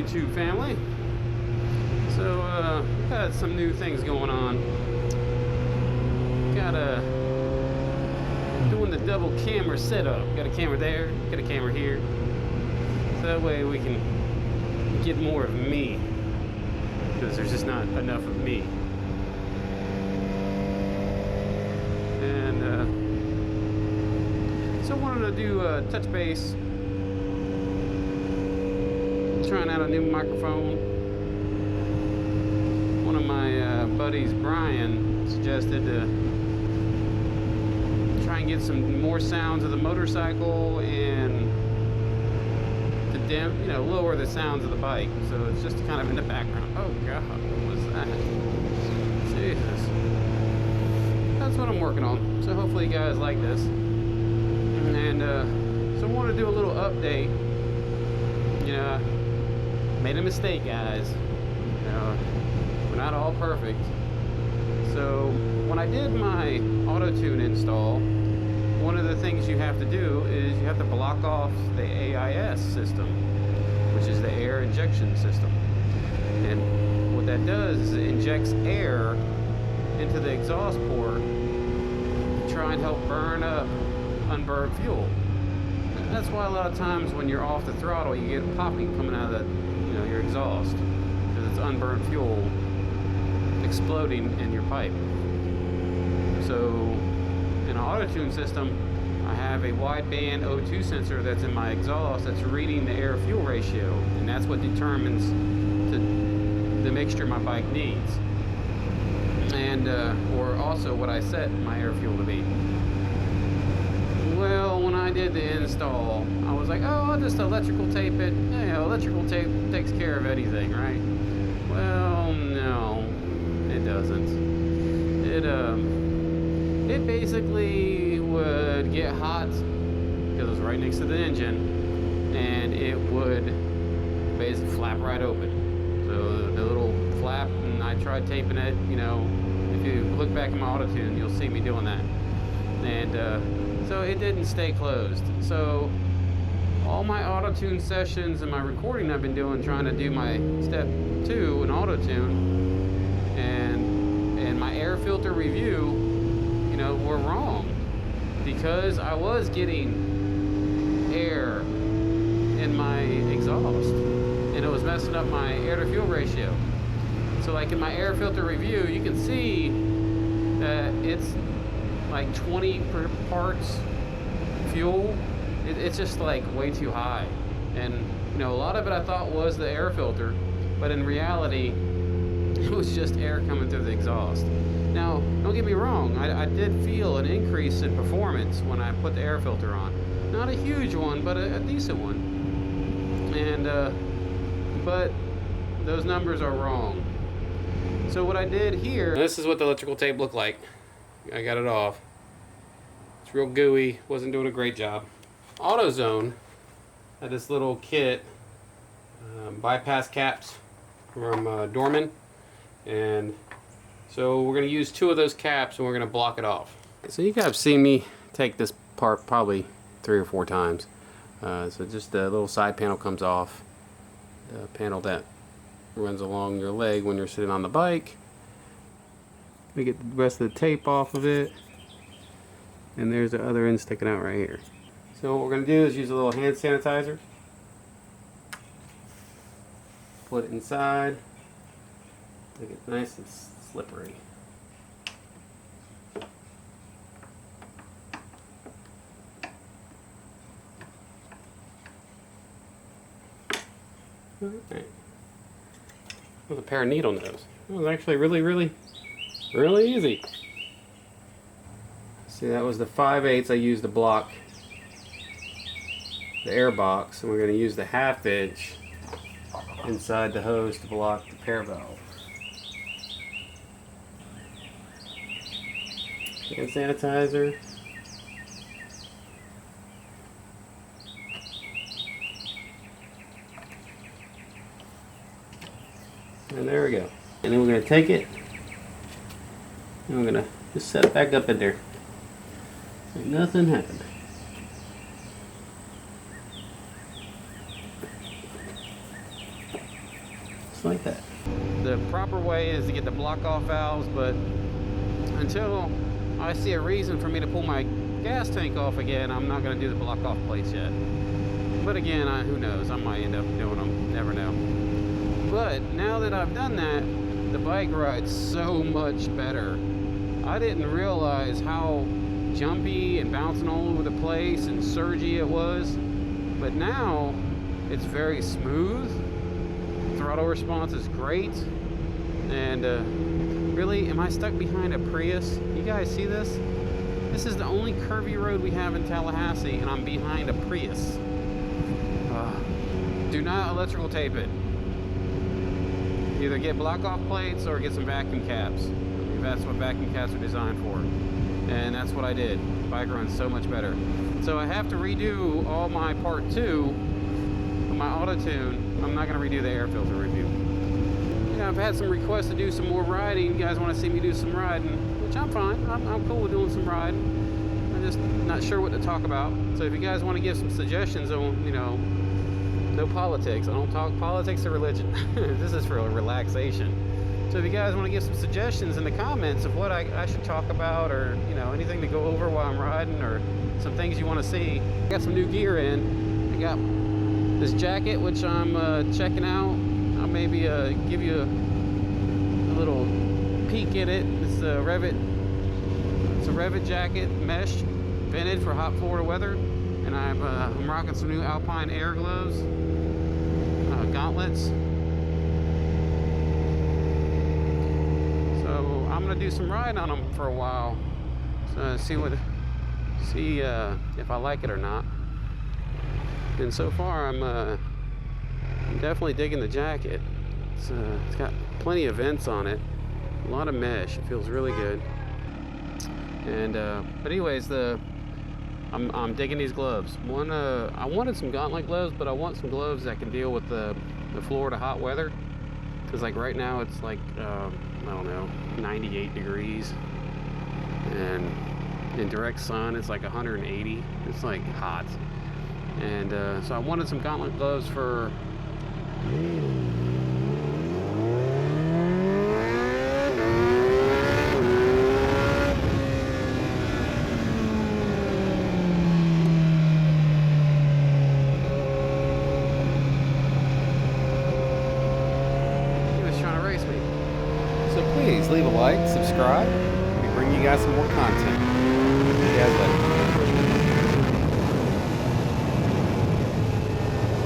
YouTube family. So we've got some new things going on. Got doing the double camera setup. Got a camera there, got a camera here. So that way we can get more of me, because there's just not enough of me. And so I wanted to do a touch base, trying out a new microphone. One of my buddies, Brian, suggested to try and get some more sounds of the motorcycle and to lower the sounds of the bike. So it's just kind of in the background. Oh God, what was that? Jesus. That's what I'm working on. So hopefully you guys like this. And so I want to do a little update. Made a mistake, guys. We're not all perfect. So when I did my auto-tune install, one of the things you have to do is you have to block off the AIS system, which is the air injection system. And what that does is it injects air into the exhaust port to try and help burn up unburned fuel. And that's why a lot of times when you're off the throttle, you get popping coming out of your exhaust, because it's unburned fuel exploding in your pipe. So in an auto-tune system, I have a wideband O2 sensor that's in my exhaust that's reading the air-fuel ratio, and that's what determines the mixture my bike needs, and or also what I set my air-fuel to be. Well, when I did the install, I was like, oh, I'll just electrical tape it. Electrical tape takes care of anything, right? Well, no, it doesn't. It basically would get hot because it was right next to the engine, and it would basically flap right open. So the little flap, and I tried taping it. If you look back at my auto-tune, you'll see me doing that. And so it didn't stay closed. So all my auto-tune sessions and my recording I've been doing, trying to do my step 2 in auto-tune, and my air filter review, were wrong, because I was getting air in my exhaust, and it was messing up my air-to-fuel ratio. So like in my air filter review, you can see that it's like 20 parts fuel. It's just like way too high. And a lot of it I thought was the air filter, but in reality it was just air coming through the exhaust. Now don't get me wrong, I did feel an increase in performance when I put the air filter on. Not a huge one, but a decent one. And but those numbers are wrong. So what I did here, this is what the electrical tape looked like. I got it off. It's real gooey, wasn't doing a great job. AutoZone had this little kit, bypass caps from Dorman, and so we're going to use 2 of those caps and we're going to block it off. So you guys have seen me take this part probably 3 or 4 times. So just the little side panel comes off, the panel that runs along your leg when you're sitting on the bike. We get the rest of the tape off of it, and there's the other end sticking out right here. So what we're going to do is use a little hand sanitizer, put it inside, make it nice and slippery. Alright. With a pair of needle nose. It was actually really easy. See, that was the 5/8 I used to block the air box, and we're going to use the 1/2 inch inside the hose to block the pair valve. Hand sanitizer. And there we go. And then we're going to take it and we're going to just set it back up in there. Like nothing happened. just like that. The proper way is to get the block off valves, but until I see a reason for me to pull my gas tank off again, I'm not going to do the block off plates yet. But again, who knows, I might end up doing them, never know. But now that I've done that, the bike rides so much better. I didn't realize how jumpy and bouncing all over the place and surgy it was, but now it's very smooth. Throttle response is great. And really, am I stuck behind a Prius? You guys see this? This is the only curvy road we have in Tallahassee, and I'm behind a Prius. Do not electrical tape it. Either get block off plates or get some vacuum caps. That's what vacuum caps are designed for. And that's what I did. The bike runs so much better. So I have to redo all my part 2 of my auto tune. I'm not going to redo the air filter review. You know, I've had some requests to do some more riding. You guys want to see me do some riding, which I'm fine. I'm cool with doing some riding. I'm just not sure what to talk about. So if you guys want to give some suggestions on, you know, no politics. I don't talk politics or religion. This is for relaxation. So if you guys want to give some suggestions in the comments of what I should talk about, or, you know, anything to go over while I'm riding, or some things you want to see. I got some new gear in. I got this jacket, which I'm checking out. I'll maybe give you a little peek in it. It's a rev'it. It's a rev'it jacket, mesh, vented for hot Florida weather. And I'm rocking some new Alpine Air gloves, gauntlets. So I'm gonna do some riding on them for a while. So see if I like it or not. And so far, I'm definitely digging the jacket. It's got plenty of vents on it, a lot of mesh. It feels really good. And but anyways, I'm digging these gloves. I wanted some gauntlet gloves, but I want some gloves that can deal with the Florida hot weather. Because like right now it's like, I don't know, 98 degrees. And in direct sun it's like 180. It's like hot. And so I wanted some gauntlet gloves for... Please leave a like, subscribe. We bring you guys some more content. See you guys later.